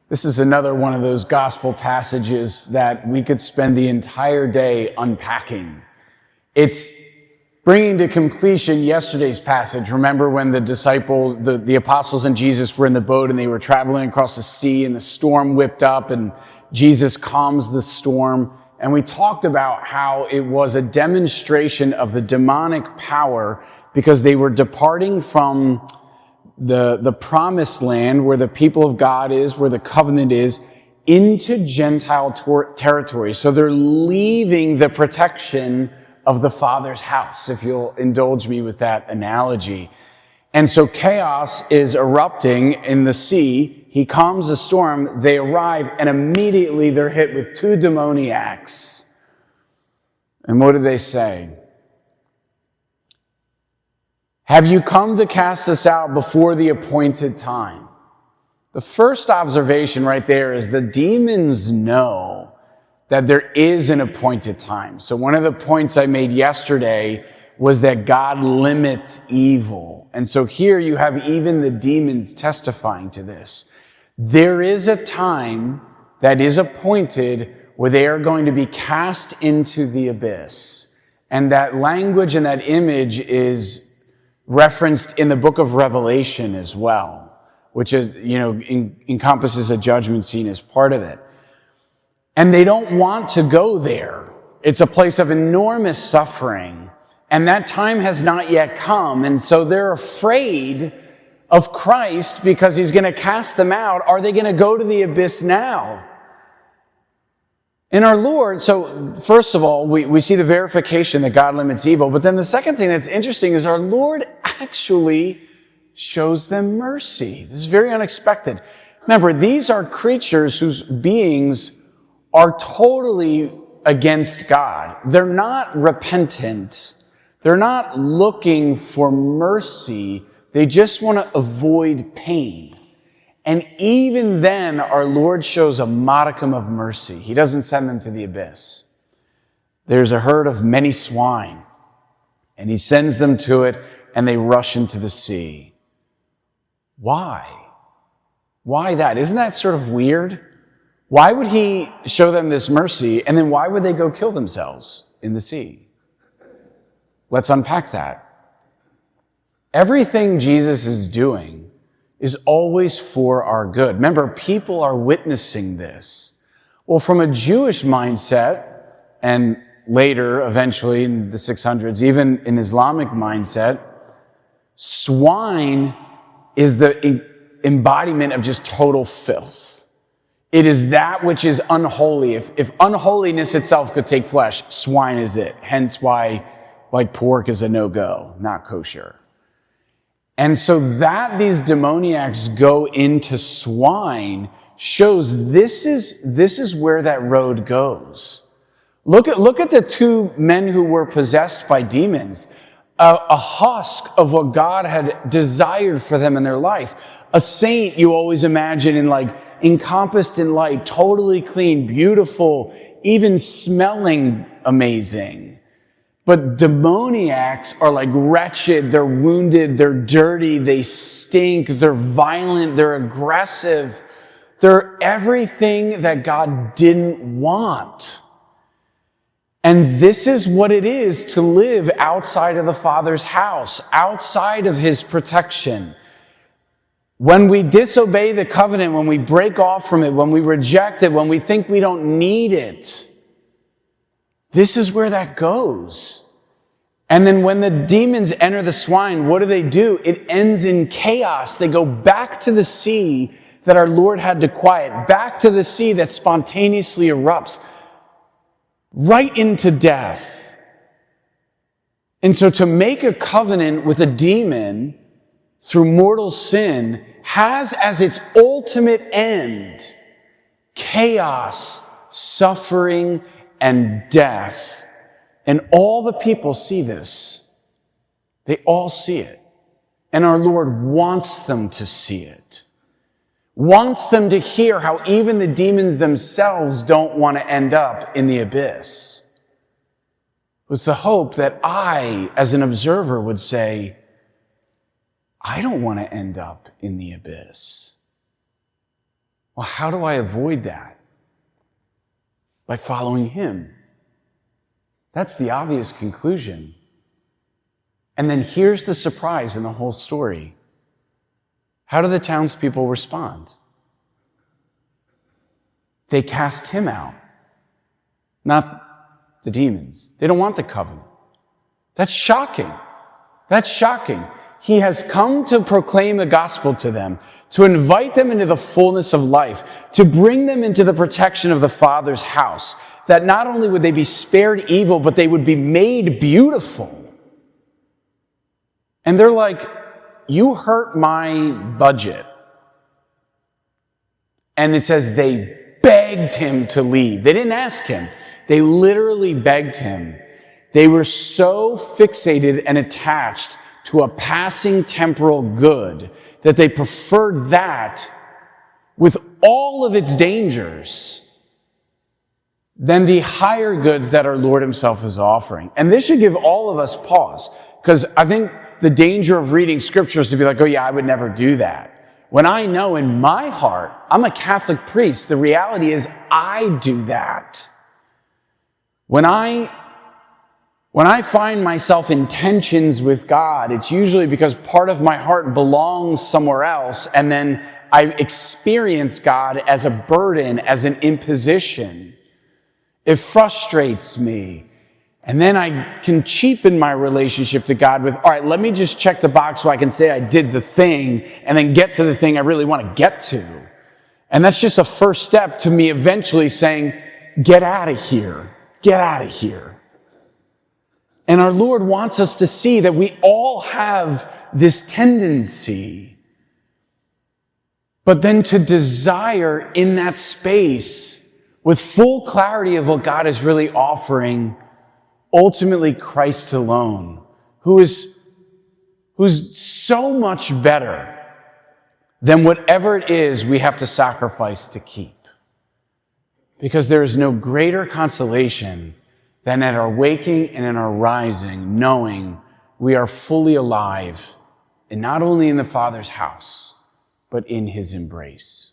This is another one of those gospel passages that we could spend the entire day unpacking. It's bringing to completion yesterday's passage. Remember when the apostles and Jesus were in the boat and they were traveling across the sea and the storm whipped up and Jesus calms the storm. And we talked about how it was a demonstration of the demonic power because they were departing from the promised land where the people of God is, where the covenant is, into Gentile territory. So they're leaving the protection of the Father's house, if you'll indulge me with that analogy. And so chaos is erupting in the sea. He calms the storm. They arrive, and immediately they're hit with two demoniacs. And what do they say? Have you come to cast us out before the appointed time? The first observation right there is the demons know that there is an appointed time. So one of the points I made yesterday was that God limits evil. And so here you have even the demons testifying to this. There is a time that is appointed where they are going to be cast into the abyss. And that language and that image is referenced in the book of Revelation as well, which is, encompasses a judgment scene as part of it. And they don't want to go there. It's a place of enormous suffering. And that time has not yet come. And so they're afraid of Christ because he's going to cast them out. Are they going to go to the abyss now? In our Lord, so first of all, we see the verification that God limits evil. But then the second thing that's interesting is our Lord actually shows them mercy. This is very unexpected. Remember, these are creatures whose beings are totally against God. They're not repentant. They're not looking for mercy. They just want to avoid pain. And even then, our Lord shows a modicum of mercy. He doesn't send them to the abyss. There's a herd of many swine, and he sends them to it, and they rush into the sea. Why? Why that? Isn't that sort of weird? Why would he show them this mercy, and then why would they go kill themselves in the sea? Let's unpack that. Everything Jesus is doing is always for our good. Remember, people are witnessing this. Well, from a Jewish mindset, and later, eventually in the 600s, even an Islamic mindset, swine is the embodiment of just total filth. It is that which is unholy. If unholiness itself could take flesh, swine is it. Hence why, like pork is a no-go, not kosher. And so that these demoniacs go into swine shows this is where that road goes. Look at the two men who were possessed by demons. A husk of what God had desired for them in their life. A saint you always imagine encompassed in light, totally clean, beautiful, even smelling amazing. But demoniacs are like wretched, they're wounded, they're dirty, they stink, they're violent, they're aggressive. They're everything that God didn't want. And this is what it is to live outside of the Father's house, outside of his protection. When we disobey the covenant, when we break off from it, when we reject it, when we think we don't need it, this is where that goes. And then when the demons enter the swine, what do? It ends in chaos. They go back to the sea that our Lord had to quiet, back to the sea that spontaneously erupts, right into death. And so to make a covenant with a demon through mortal sin has as its ultimate end chaos, suffering, and death. And all the people see this. They all see it. And our Lord wants them to see it. Wants them to hear how even the demons themselves don't want to end up in the abyss. With the hope that I, as an observer, would say, I don't want to end up in the abyss. Well, how do I avoid that? By following him. That's the obvious conclusion. And then here's the surprise in the whole story. How do the townspeople respond? They cast him out, not the demons. They don't want the covenant. That's shocking. That's shocking. He has come to proclaim the gospel to them, to invite them into the fullness of life, to bring them into the protection of the Father's house, that not only would they be spared evil, but they would be made beautiful. And they're like, you hurt my budget. And it says they begged him to leave. They didn't ask him. They literally begged him. They were so fixated and attached to a passing temporal good that they preferred that with all of its dangers than the higher goods that our Lord himself is offering. And this should give all of us pause, because I think the danger of reading scripture is to be like, oh yeah, I would never do that. When I know in my heart, I'm a Catholic priest, the reality is I do that. When I find myself in tensions with God, it's usually because part of my heart belongs somewhere else, and then I experience God as a burden, as an imposition. It frustrates me. And then I can cheapen my relationship to God with, all right, let me just check the box so I can say I did the thing, and then get to the thing I really want to get to. And that's just a first step to me eventually saying, get out of here. Get out of here. And our Lord wants us to see that we all have this tendency, but then to desire in that space with full clarity of what God is really offering, ultimately Christ alone, who's so much better than whatever it is we have to sacrifice to keep. Because there is no greater consolation than at our waking and in our rising, knowing we are fully alive, and not only in the Father's house, but in his embrace.